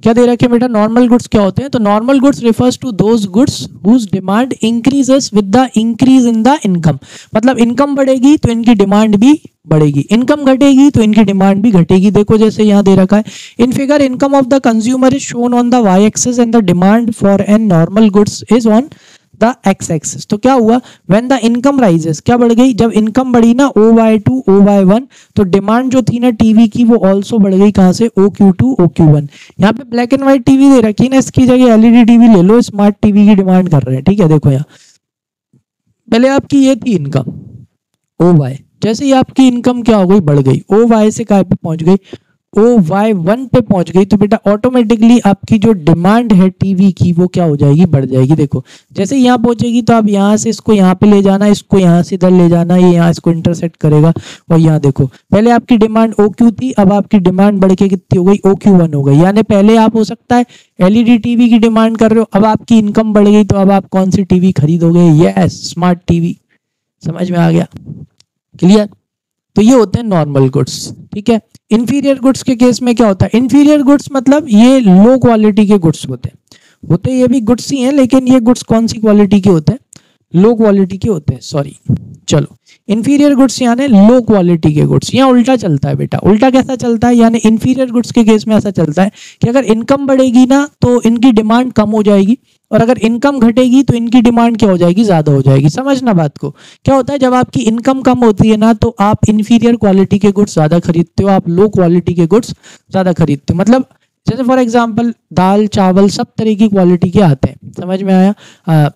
क्या दे रखे बेटा, नॉर्मल गुड्स क्या होते हैं, तो normal goods refers to those goods whose demand increases with the increase in the income. मतलब इनकम बढ़ेगी तो इनकी डिमांड भी बढ़ेगी, इनकम घटेगी तो इनकी डिमांड भी घटेगी। देखो जैसे यहाँ दे रखा है, in figure income of the consumer is shown on the Y axis and the demand for an normal goods is on the X axis. तो क्या हुआ, व्हेन द इनकम राइजेस, क्या बढ़ गई, जब इनकम बढ़ी ना OY2 OY1, तो डिमांड जो थी ना टीवी की वो ऑल्सो बढ़ गई, कहां से, OQ2 OQ1। यहाँ पे ब्लैक एंड व्हाइट टीवी दे रखी है ना, इसकी जगह LED टीवी ले लो, स्मार्ट टीवी की डिमांड कर रहे हैं, ठीक है। देखो यहाँ पहले आपकी ये थी इनकम OY, जैसे ही आपकी इनकम क्या हो गई, बढ़ गई, OY से कहाँ पे पहुंच गई, OY1 पे पहुंच गई, तो बेटा ऑटोमेटिकली आपकी जो डिमांड है टीवी की वो क्या हो जाएगी, बढ़ जाएगी। देखो जैसे यहाँ पहुंचेगी तो आप यहाँ से इसको यहाँ पे ले जाना, इसको यहाँ से इधर ले जाना, ये यहाँ इसको इंटरसेक्ट करेगा। और यहाँ देखो पहले आपकी डिमांड OQ थी, अब आपकी डिमांड बढ़ के कितनी हो गई, OQ1 हो गई। यानी पहले आप हो सकता है LED टीवी की डिमांड कर रहे हो, अब आपकी इनकम बढ़ गई तो अब आप कौन सी टीवी खरीदोगे, यस स्मार्ट टीवी। समझ में आ गया, क्लियर। तो ये होते हैं नॉर्मल गुड्स, ठीक है। इंफीरियर गुड्स के केस में क्या होता है, इंफीरियर गुड्स मतलब ये लो क्वालिटी के गुड्स होते ये भी गुड्स ही हैं, लेकिन ये गुड्स कौन सी क्वालिटी के होते हैं, लो क्वालिटी के होते हैं, सॉरी। चलो इंफीरियर गुड्स यानी लो क्वालिटी के गुड्स। यहाँ उल्टा चलता है बेटा, उल्टा कैसा चलता है, यानी इंफीरियर गुड्स के केस में ऐसा चलता है कि अगर इनकम बढ़ेगी ना तो इनकी डिमांड कम हो जाएगी, और अगर इनकम घटेगी तो इनकी डिमांड क्या हो जाएगी, ज्यादा हो जाएगी। समझना बात को, क्या होता है जब आपकी इनकम कम होती है ना तो आप इंफीरियर क्वालिटी के गुड्स ज्यादा खरीदते हो, आप लो क्वालिटी के गुड्स ज्यादा खरीदते हो। मतलब जैसे फॉर एग्जाम्पल दाल चावल सब तरह की क्वालिटी के आते हैं, समझ में आया।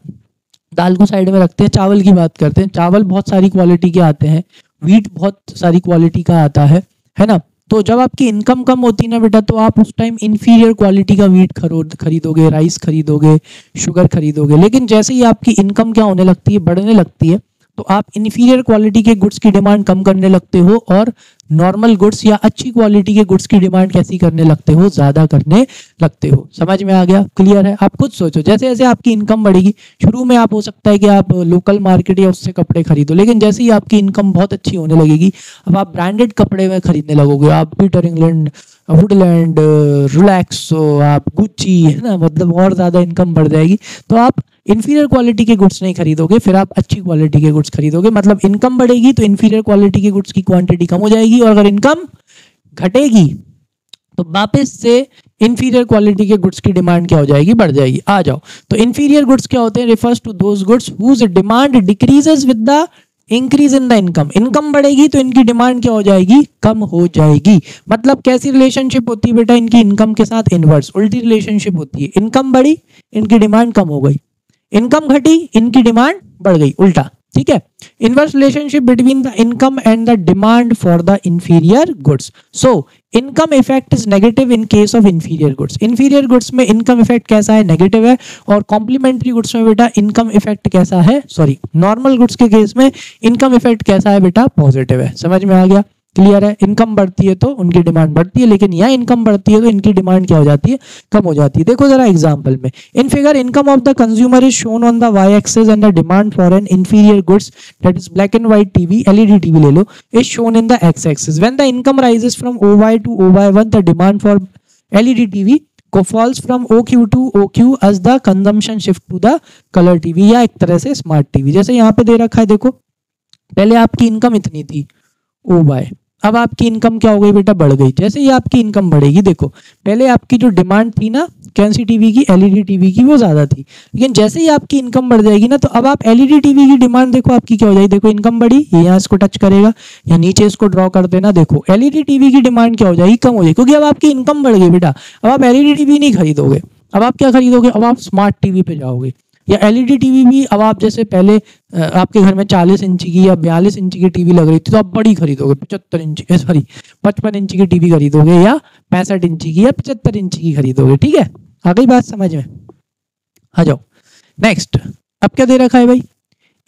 दाल को साइड में रखते हैं, चावल की बात करते हैं। चावल बहुत सारी क्वालिटी के आते हैं, व्हीट बहुत सारी क्वालिटी का आता है ना। तो जब आपकी इनकम कम होती है ना बेटा, तो आप उस टाइम इंफीरियर क्वालिटी का व्हीट खरीदोगे, राइस खरीदोगे, शुगर खरीदोगे। लेकिन जैसे ही आपकी इनकम क्या होने लगती है, बढ़ने लगती है, तो आप इंफीरियर क्वालिटी के गुड्स की डिमांड कम करने लगते हो और नॉर्मल गुड्स या अच्छी क्वालिटी के गुड्स की डिमांड कैसी करने लगते हो, ज्यादा करने लगते हो। समझ में आ गया, क्लियर है। आप खुद सोचो, जैसे जैसे आपकी इनकम बढ़ेगी, शुरू में आप हो सकता है कि आप लोकल मार्केट या उससे कपड़े खरीदो, लेकिन जैसे ही आपकी इनकम बहुत अच्छी होने लगेगी, अब आप ब्रांडेड कपड़े में खरीदने लगोगे। आप पीटर इंग्लैंड, वुडलैंड, रिलैक्सो, आप गुच्ची, है ना, मतलब और ज्यादा इनकम बढ़ जाएगी तो आप इंफीरियर क्वालिटी के गुड्स नहीं खरीदोगे, फिर आप अच्छी क्वालिटी के गुड्स खरीदोगे। मतलब इनकम बढ़ेगी तो इंफीरियर क्वालिटी के गुड्स की क्वांटिटी कम हो जाएगी, और अगर इनकम घटेगी तो वापस से इंफीरियर क्वालिटी के गुड्स की डिमांड क्या हो जाएगी, बढ़ जाएगी। आ जाओ, तो इंफीरियर गुड्स क्या होते हैं, refers to those goods whose demand decreases with the increase in the income. Income बढ़ेगी तो इनकी डिमांड क्या हो जाएगी, कम हो जाएगी। मतलब कैसी रिलेशनशिप होती है बेटा इनकी इनकम के साथ, इनवर्स, उल्टी रिलेशनशिप होती है। इनकम बढ़ी, इनकी डिमांड कम हो गई, इनकम घटी, इनकी डिमांड बढ़ गई, उल्टा, ठीक है। Inverse relationship between the income and the demand for the inferior goods. So income effect is negative in case of inferior goods. Inferior goods में इनकम इफेक्ट कैसा है, नेगेटिव है, और कॉम्प्लीमेंट्री गुड्स में बेटा इनकम इफेक्ट कैसा है, sorry normal goods के केस में इनकम इफेक्ट कैसा है बेटा, पॉजिटिव है। समझ में आ गया, क्लियर है। इनकम बढ़ती है तो उनकी डिमांड बढ़ती है, लेकिन यहाँ इनकम बढ़ती है तो इनकी डिमांड क्या हो जाती है, कम हो जाती है। देखो जरा एग्जांपल में, in figure income of the consumer is shown on the Y axis and the demand for an inferior goods that is black and white TV, LED TV ले लो, is shown in the X axis. When the income rises from OY to OY1, the demand for LED TV को falls from OQ to OQ as the consumption shift to the colour TV, या एक तरह से smart TV. जैसे यहाँ पे दे रखा है, देखो पहले आपकी इनकम इतनी थी OY, अब आपकी इनकम क्या हो गई बेटा, बढ़ गई। जैसे ही आपकी इनकम बढ़ेगी, देखो पहले आपकी जो डिमांड थी ना कौन सी टीवी की, LED टीवी की, वो ज्यादा थी, लेकिन जैसे ही आपकी इनकम बढ़ जाएगी ना तो अब आप LED टीवी की डिमांड देखो आपकी क्या हो जाएगी। देखो इनकम बढ़ी, ये यहाँ इसको टच करेगा या नीचे इसको ड्रॉ कर देना। देखो LED टीवी की डिमांड क्या हो जाएगी, कम हो जाएगी, क्योंकि अब आपकी इनकम बढ़ गई बेटा। अब आप LED टीवी नहीं खरीदोगे, अब आप क्या खरीदोगे, अब आप स्मार्ट टीवी पे जाओगे। या LED टीवी भी अब आप जैसे पहले आपके घर में 40 इंची की या 42 इंची की टीवी लग रही थी तो आप बड़ी खरीदोगे, 55 इंची, सॉरी 55 इंची की टीवी खरीदोगे, या 65 इंची की या 75 इंची की खरीदोगे। ठीक है, आ गई बात समझ में। आ जाओ नेक्स्ट, अब क्या दे रखा है भाई,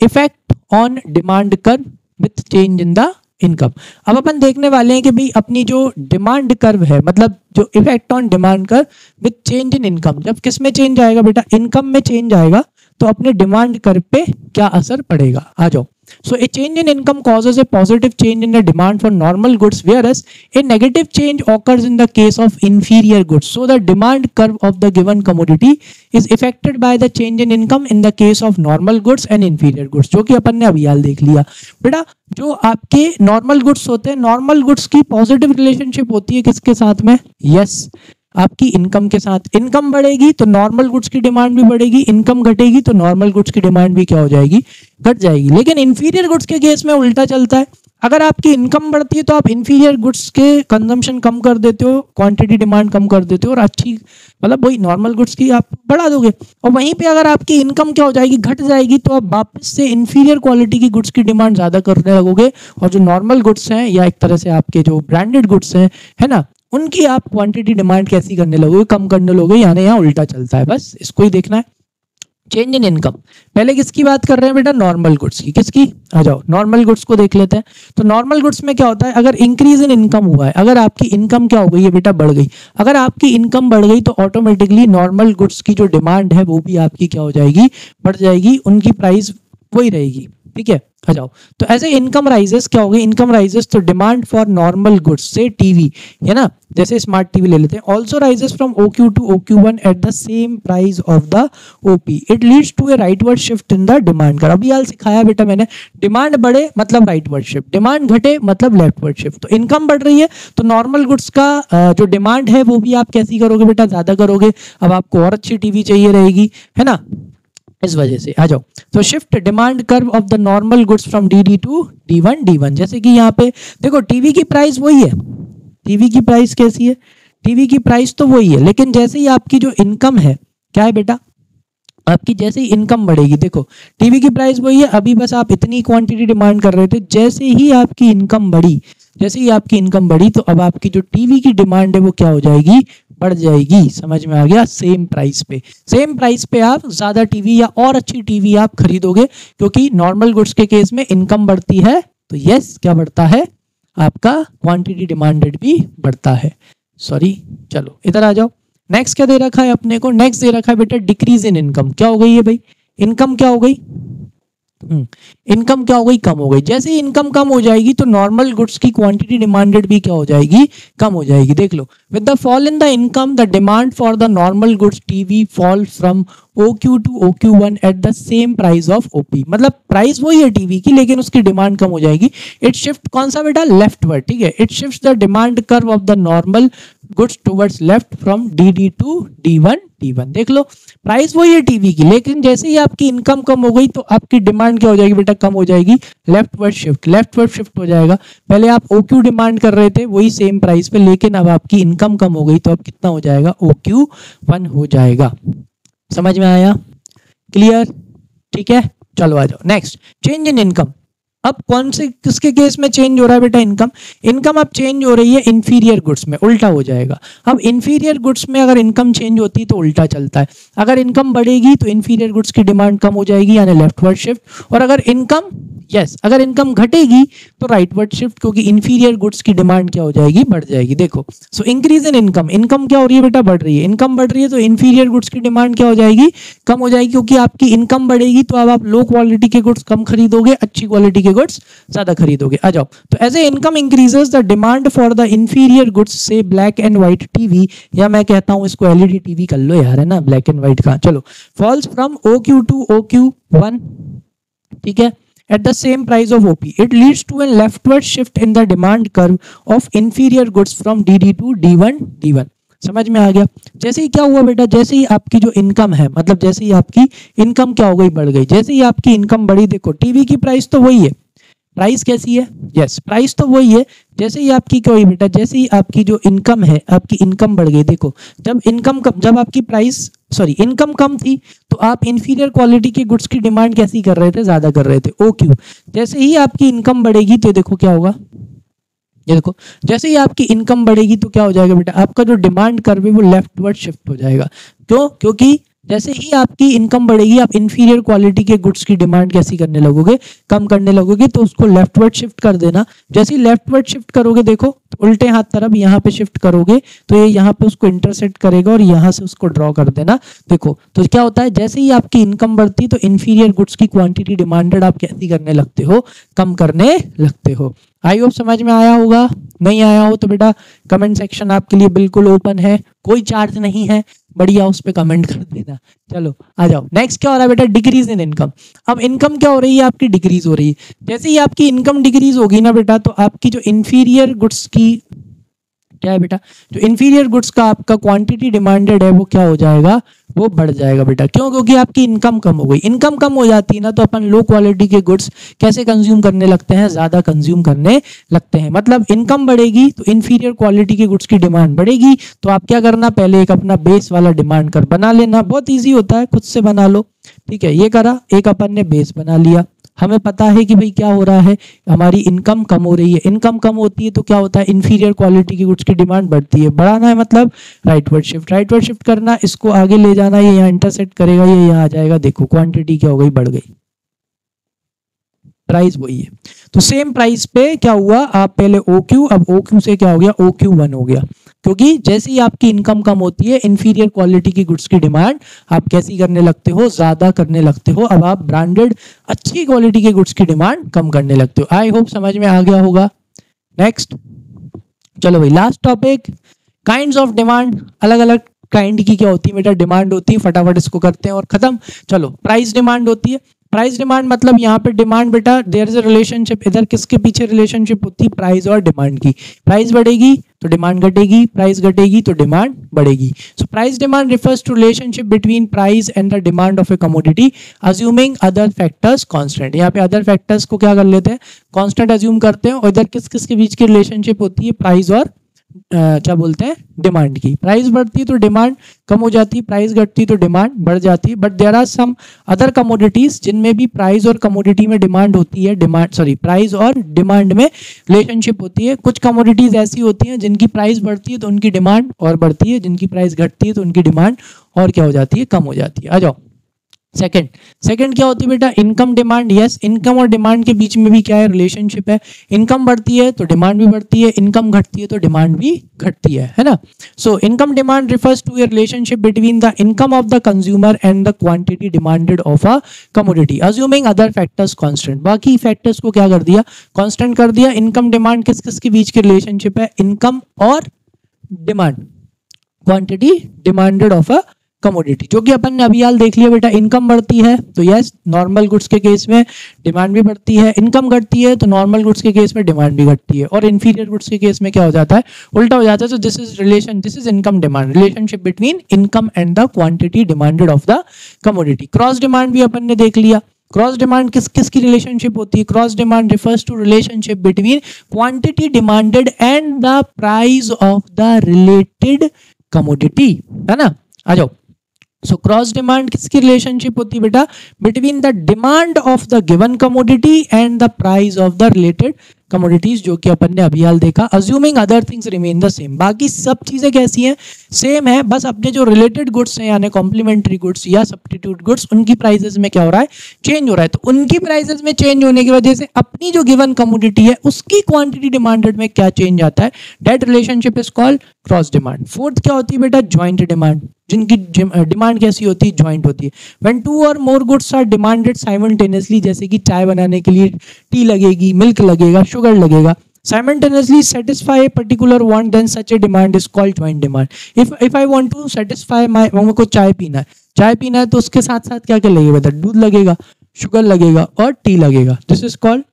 effect on demand curve with change in the income. अब अपन देखने वाले हैं कि भाई अपनी जो डिमांड कर्व है, मतलब जो effect on demand curve with change in income, जब किस में चेंज आएगा बेटा, इनकम में चेंज आएगा तो अपने डिमांड कर्व पे क्या असर पड़ेगा। आ जाओ, so a change in income causes a positive change in the demand for normal goods whereas a negative change occurs in the case of inferior goods. So the demand curve of the given commodity is affected by the change in income in the case of normal goods and inferior goods, जो कि अपन ने अभी हाल देख लिया बेटा. जो आपके नॉर्मल गुड्स होते हैं, नॉर्मल गुड्स की पॉजिटिव रिलेशनशिप होती है किसके साथ में? यस, आपकी इनकम के साथ. इनकम बढ़ेगी तो नॉर्मल गुड्स की डिमांड भी बढ़ेगी, इनकम घटेगी तो नॉर्मल गुड्स की डिमांड भी क्या हो जाएगी? घट जाएगी. लेकिन इंफीरियर गुड्स के केस में उल्टा चलता है. अगर आपकी इनकम बढ़ती है तो आप इंफीरियर गुड्स के कंजम्पशन कम कर देते हो, क्वांटिटी डिमांड कम कर देते हो और अच्छी मतलब वही नॉर्मल गुड्स की आप बढ़ा दोगे. और वहीं पे अगर आपकी इनकम क्या हो जाएगी? घट जाएगी, तो आप वापस से इंफीरियर क्वालिटी की गुड्स की डिमांड ज़्यादा करने लगोगे और जो नॉर्मल गुड्स हैं या एक तरह से आपके जो ब्रांडेड गुड्स हैं, है ना, उनकी आप क्वांटिटी डिमांड कैसी करने लगोगे? कम करने लगोगे. यानी यहाँ उल्टा चलता है. बस इसको ही देखना है. चेंज इन इनकम, पहले किसकी बात कर रहे हैं बेटा? नॉर्मल गुड्स की. किसकी? आ जाओ नॉर्मल गुड्स को देख लेते हैं. तो नॉर्मल गुड्स में क्या होता है? अगर इंक्रीज इन इनकम हुआ है, अगर आपकी इनकम क्या हो गई है बेटा? बढ़ गई. अगर आपकी इनकम बढ़ गई तो ऑटोमेटिकली नॉर्मल गुड्स की जो डिमांड है वो भी आपकी क्या हो जाएगी? बढ़ जाएगी. उनकी प्राइस वही रहेगी. ठीक है, आ जाओ. तो ऐसे इनकम राइजेस क्या होगी? इनकम राइजेस तो demand for normal goods say TV, है ना, जैसे स्मार्ट टीवी ले लेते हैं, also rises from OQ to OQ1 at the same price of the OP. It leads to a rightward shift in the demand curve. अभी हाल सिखाया बेटा मैंने, डिमांड बढ़े मतलब राइटवर्ड शिफ्ट, डिमांड घटे मतलब लेफ्टवर्ड शिफ्ट. तो इनकम बढ़ रही है तो नॉर्मल गुड्स का जो डिमांड है वो भी आप कैसी करोगे बेटा? ज्यादा करोगे. अब आपको और अच्छी टीवी चाहिए रहेगी, है ना, इस वजह से. आ जाओ. तो shift demand curve of the normal goods from DD to D1. जैसे कि यहाँ पे देखो टीवी की प्राइस वही है. टीवी की प्राइस कैसी है? टीवी की प्राइस तो वही है, लेकिन जैसे ही आपकी जो इनकम है, क्या है बेटा? आपकी जैसे ही इनकम बढ़ेगी, देखो टीवी की प्राइस वही है, अभी बस आप इतनी क्वांटिटी डिमांड कर रहे थे. जैसे ही आपकी इनकम बढ़ी, जैसे ही आपकी इनकम बढ़ी तो अब आपकी जो टीवी की डिमांड है वो क्या हो जाएगी? बढ़ जाएगी. समझ में आ गया? सेम प्राइस पे, सेम प्राइस पे आप ज्यादा टीवी या और अच्छी टीवी आप खरीदोगे, क्योंकि नॉर्मल गुड्स के केस में इनकम बढ़ती है तो यस क्या बढ़ता है? आपका क्वांटिटी डिमांडेड भी बढ़ता है. सॉरी, चलो इधर आ जाओ. नेक्स्ट क्या दे रखा है अपने को? नेक्स्ट दे रखा है बेटा डिक्रीज इन इनकम. क्या हो गई है भाई? इनकम क्या हो गई? इनकम क्या हो गई? कम हो गई. जैसे ही इनकम कम हो जाएगी तो नॉर्मल गुड्स की क्वांटिटी डिमांडेड भी क्या हो जाएगी? कम हो जाएगी. देख लो, with the fall in the income the demand for the normal goods TV fall from OQ to OQ1 at the same price of OP. मतलब प्राइस वही है टीवी की, लेकिन उसकी डिमांड कम हो जाएगी. इट शिफ्ट कौन सा बेटा? लेफ्टवर्ड. ठीक है, it shift the demand curve of the normal goods towards left from DD to D1. देख लो, प्राइस वही है टीवी की, लेकिन जैसे ही आपकी इनकम कम हो गई तो आपकी डिमांड क्या हो जाएगी बेटा? कम हो जाएगी. लेफ्टवर्ड शिफ्ट हो जाएगा. पहले आप OQ डिमांड कर रहे थे वही सेम प्राइस पे, लेकिन अब आपकी इनकम कम हो गई तो अब कितना हो जाएगा? OQ1 हो जाएगा. समझ में आया? क्लियर? ठीक है, चलो आ जाओ. Next, change in income. अब कौन से किसके केस में चेंज हो रहा है बेटा? इनकम. इनकम अब चेंज हो रही है इंफीरियर गुड्स में, उल्टा हो जाएगा. अब इंफीरियर गुड्स में अगर इनकम चेंज होती है तो उल्टा चलता है. अगर इनकम बढ़ेगी तो इंफीरियर गुड्स की डिमांड कम हो जाएगी, यानी लेफ्टवर्ड शिफ्ट. और अगर इनकम अगर इनकम घटेगी तो राइटवर्ड शिफ्ट, क्योंकि इंफीरियर गुड्स की डिमांड क्या हो जाएगी? बढ़ जाएगी. देखो, so increase in income. Income क्या हो रही है बेटा? बढ़ रही है. इनकम बढ़ रही है तो इंफीरियर गुड्स की डिमांड क्या हो जाएगी? कम हो जाएगी, क्योंकि आपकी इनकम बढ़ेगी तो अब आप लो क्वालिटी के गुड्स कम खरीदोगे, अच्छी क्वालिटी के गुड्स ज्यादा खरीदोगे. आ जाओ. तो as a income increases the demand for the inferior goods say black and white TV, या मैं कहता हूं इसको LED टीवी कर लो यार, है ना, ब्लैक एंड व्हाइट का. चलो, false from OQ to OQ1. ठीक है, at the same price of OP. It leads to a leftward shift in the demand curve of inferior goods from DD to D1. समझ में आ गया? जैसे ही क्या हुआ बेटा? जैसे ही आपकी जो इनकम है, मतलब जैसे ही आपकी इनकम क्या हो गई? बढ़ गई. जैसे ही आपकी इनकम बढ़ी, देखो टीवी की प्राइस तो वही है, प्राइस कैसी है? प्राइस तो वही है. जैसे ही आपकी क्या हुई बेटा? जैसे ही आपकी जो इनकम है, आपकी इनकम बढ़ गई. देखो, जब आपकी इनकम कम थी तो आप इंफीरियर क्वालिटी के गुड्स की डिमांड कैसी कर रहे थे? ज्यादा कर रहे थे, OQ. जैसे ही आपकी इनकम बढ़ेगी तो देखो क्या होगा? ये देखो, जैसे ही आपकी इनकम बढ़ेगी तो क्या हो जाएगा बेटा? आपका जो डिमांड कर्व है वो लेफ्टवर्ड शिफ्ट हो जाएगा. क्यों? क्योंकि जैसे ही आपकी इनकम बढ़ेगी आप इंफीरियर क्वालिटी के गुड्स की डिमांड कैसी करने लगोगे, कम करने लगोगे। तो उसको लेफ्टवर्ड शिफ्ट कर देना। जैसे ही लेफ्टवर्ड शिफ्ट करोगे, देखो तो उल्टे हाथ तरफ यहाँ पे शिफ्ट करोगे तो ये यहाँ पे उसको इंटरसेक्ट करेगा और यहाँ से उसको ड्रॉ कर देना। देखो तो क्या होता है, जैसे ही आपकी इनकम बढ़ती है तो इंफीरियर गुड्स की क्वांटिटी डिमांडेड आप कैसी करने लगते हो, कम करने लगते हो। आई होप समझ में आया होगा। नहीं आया हो तो बेटा कमेंट सेक्शन आपके लिए बिल्कुल ओपन है, कोई चार्ज नहीं है, बढ़िया उस पे कमेंट कर देना। चलो आ जाओ, नेक्स्ट क्या हो रहा है बेटा, डिक्रीज इन इनकम। अब इनकम क्या हो रही है आपकी, डिक्रीज हो रही है। जैसे ही आपकी इनकम डिक्रीज होगी ना बेटा, तो आपकी जो इंफीरियर गुड्स की क्या है बेटा, जो इंफीरियर गुड्स का आपका क्वांटिटी डिमांडेड है वो क्या हो जाएगा, वो बढ़ जाएगा बेटा। क्यों, क्योंकि आपकी इनकम कम हो गई। इनकम कम हो जाती है ना तो अपन लो क्वालिटी के गुड्स कैसे कंज्यूम करने लगते हैं, ज्यादा कंज्यूम करने लगते हैं। मतलब इनकम बढ़ेगी तो इंफीरियर क्वालिटी के गुड्स की डिमांड बढ़ेगी। तो आप क्या करना, पहले एक अपना बेस वाला डिमांड कर बना लेना, बहुत ईजी होता है, खुद से बना लो। ठीक है, ये करा, एक अपन ने बेस बना लिया। हमें पता है कि भाई क्या हो रहा है, हमारी इनकम कम हो रही है। इनकम कम होती है तो क्या होता है, इंफीरियर क्वालिटी की गुड्स की डिमांड बढ़ती है। बढ़ाना है मतलब राइटवर्ड शिफ्ट करना, इसको आगे ले जाना, ये यहाँ इंटरसेक्ट करेगा, ये यहाँ आ जाएगा। देखो क्वांटिटी क्या हो गई, बढ़ गई, प्राइस वही है। तो सेम प्राइस पे क्या हुआ, आप पहले OQ, अब OQ से क्या हो गया, OQ1 हो गया। क्योंकि जैसे ही आपकी इनकम कम होती है, इंफीरियर क्वालिटी की गुड्स की डिमांड आप कैसी करने लगते हो, ज्यादा करने लगते हो। अब आप ब्रांडेड अच्छी क्वालिटी के गुड्स की डिमांड कम करने लगते हो। आई होप समझ में आ गया होगा। नेक्स्ट चलो भाई, last topic, kinds of demand. अलग अलग काइंड की क्या होती है बेटा, डिमांड होती है। फटाफट इसको करते हैं और खत्म। चलो, प्राइस डिमांड होती है। प्राइस डिमांड मतलब यहाँ पे डिमांड बेटा, देयर इज अ रिलेशनशिप। इधर किसके पीछे रिलेशनशिप होती है, प्राइस और डिमांड की। प्राइस बढ़ेगी तो डिमांड घटेगी, प्राइस घटेगी तो डिमांड बढ़ेगी। So price demand refers to relationship between price and the demand of a commodity assuming other factors constant. यहाँ पे अदर फैक्टर्स को क्या कर लेते हैं, कांस्टेंट अज्यूम करते हैं। और इधर किस किस के बीच की रिलेशनशिप होती है, प्राइस और क्या बोलते हैं, डिमांड की। प्राइस बढ़ती है तो डिमांड कम हो जाती है, प्राइस घटती है तो डिमांड बढ़ जाती है। But there are some other commodities जिनमें भी प्राइस और कमोडिटी में डिमांड होती है, प्राइस और डिमांड में रिलेशनशिप होती है। कुछ कमोडिटीज ऐसी होती हैं जिनकी प्राइस बढ़ती है तो उनकी डिमांड और बढ़ती है, जिनकी प्राइस घटती है तो उनकी डिमांड और क्या हो जाती है, कम हो जाती है। आ जाओ, सेकंड क्या होती है बेटा, इनकम डिमांड। यस, इनकम और डिमांड के बीच में भी क्या है, रिलेशनशिप है। इनकम बढ़ती है तो डिमांड भी बढ़ती है, इनकम घटती है तो डिमांड भी घटती है ना। So income demand refers to a relationship between the income of the consumer and the quantity demanded of a commodity assuming other factors constant. बाकी फैक्टर्स को क्या कर दिया, कांस्टेंट कर दिया। इनकम डिमांड किस किस के बीच की रिलेशनशिप है, इनकम और demand, quantity demanded of a commodity, जो कि अपन ने अभी हाल देख लिया बेटा। इनकम बढ़ती है तो यस, नॉर्मल गुड्स के केस में डिमांड भी बढ़ती है। इनकम घटती है तो नॉर्मल गुड्स के केस में डिमांड भी घटती है। और इंफीरियर गुड्स के केस में क्या हो जाता है, उल्टा हो जाता है। तो this is income demand, relationship between income and the quantity demanded of the commodity. Cross demand भी अपन ने देख लिया। क्रॉस डिमांड किस किस की रिलेशनशिप होती है, cross demand refers to relationship between quantity demanded and the price of the related commodity, है ना। आ जाओ, सो क्रॉस डिमांड किसकी रिलेशनशिप होती है बेटा, between the demand of the given commodity and the price of the related commodities, जो कि अपन ने अभी हाल देखा। Assuming other things remain the same, बाकी सब चीजें कैसी हैं, सेम है। बस अपने जो रिलेटेड गुड्स हैं यानी कॉम्प्लीमेंट्री गुड्स या सब्स्टिट्यूट गुड्स, उनकी प्राइसेस में क्या हो रहा है, चेंज हो रहा है। तो उनकी प्राइसेस में चेंज होने की वजह से अपनी जो गिवन कमोडिटी है उसकी क्वांटिटी डिमांडेड में क्या चेंज आता है, that relationship is called cross demand. Fourth क्या होती है बेटा, ज्वाइंट डिमांड, जिनकी डिमांड कैसी होती है, ज्वाइंट होती है। व्हेन टू और more goods are demanded simultaneously, जैसे कि चाय बनाने के लिए टी लगेगी, मिल्क लगेगा, शुगर लगेगा, simultaneously satisfy a particular want, then such a demand is called joint demand. If I want to satisfy मेरे को चाय पीना है तो उसके साथ साथ क्या क्या लगेगा बेटा, दूध लगेगा, शुगर लगेगा और टी लगेगा। This is called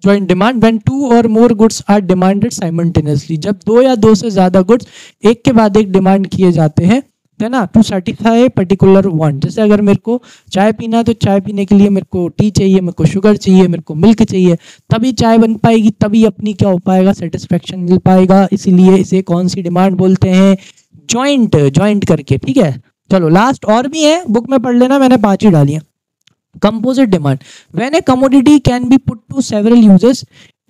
joint demand when two or more goods are demanded simultaneously, जब दो या दो से ज्यादा गुड्स एक के बाद एक डिमांड किए जाते हैं, है ना, टू सर्टिफाई पर्टिकुलर वांट। जैसे अगर मेरे को चाय पीना है तो चाय पीने के लिए मेरे को टी चाहिए, मेरे को शुगर चाहिए, मेरे को मिल्क चाहिए, तभी चाय बन पाएगी, तभी अपनी क्या हो पाएगा, सेटिस्फेक्शन मिल पाएगा। इसीलिए इसे कौन सी डिमांड बोलते हैं, ज्वाइंट करके। ठीक है, चलो लास्ट और भी है, बुक में पढ़ लेना, मैंने 5 ही डाली है। Composite demand, when a commodity can be put to several uses,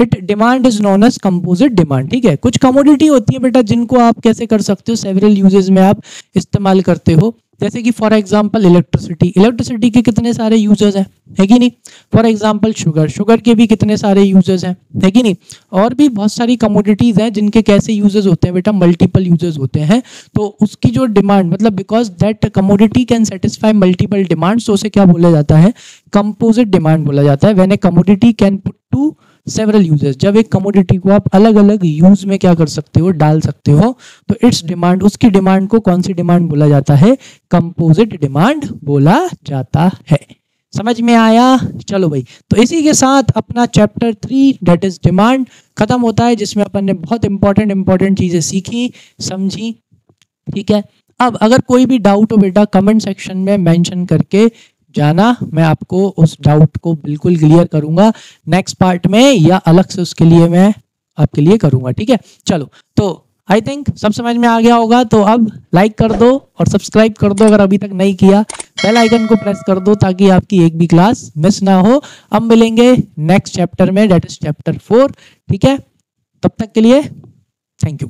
it demand is known as composite demand. ठीक है, कुछ कमोडिटी होती है बेटा जिनको आप कैसे कर सकते हो, सेवरल यूजेस में आप इस्तेमाल करते हो, जैसे कि फॉर एग्जांपल इलेक्ट्रिसिटी, इलेक्ट्रिसिटी के कितने सारे यूजर्स हैं, है कि नहीं। फॉर एग्जांपल शुगर, शुगर के भी कितने सारे यूजर्स हैं, है कि नहीं। और भी बहुत सारी कमोडिटीज हैं जिनके कैसे यूजर्स होते हैं बेटा, मल्टीपल यूजर्स होते हैं। तो उसकी जो डिमांड मतलब because that commodity can satisfy multiple demands, तो उसे क्या बोला जाता है, कंपोजिट डिमांड बोला जाता है। When a commodity can put to several uses, जब एक कमोडिटी को आप अलग अलग यूज में क्या कर सकते हो, डाल सकते हो, तो इट्स डिमांड, उसकी डिमांड को कौन सी डिमांड बोला जाता है, कंपोजिट डिमांड बोला जाता है। समझ में आया। चलो भाई, तो इसी के साथ अपना चैप्टर 3 दैट इज डिमांड खत्म होता है, जिसमें अपन ने बहुत इंपॉर्टेंट चीजें सीखी समझी। ठीक है, अब अगर कोई भी डाउट हो बेटा कमेंट सेक्शन में मेंशन करके जाना, मैं आपको उस डाउट को बिल्कुल क्लियर करूंगा नेक्स्ट पार्ट में, या अलग से उसके लिए मैं आपके लिए करूंगा। ठीक है, चलो तो आई थिंक सब समझ में आ गया होगा। तो अब लाइक कर दो और सब्सक्राइब कर दो अगर अभी तक नहीं किया, बेल आइकन को प्रेस कर दो ताकि आपकी एक भी क्लास मिस ना हो। अब मिलेंगे नेक्स्ट चैप्टर में, दैट इज चैप्टर 4। ठीक है, तब तक के लिए थैंक यू।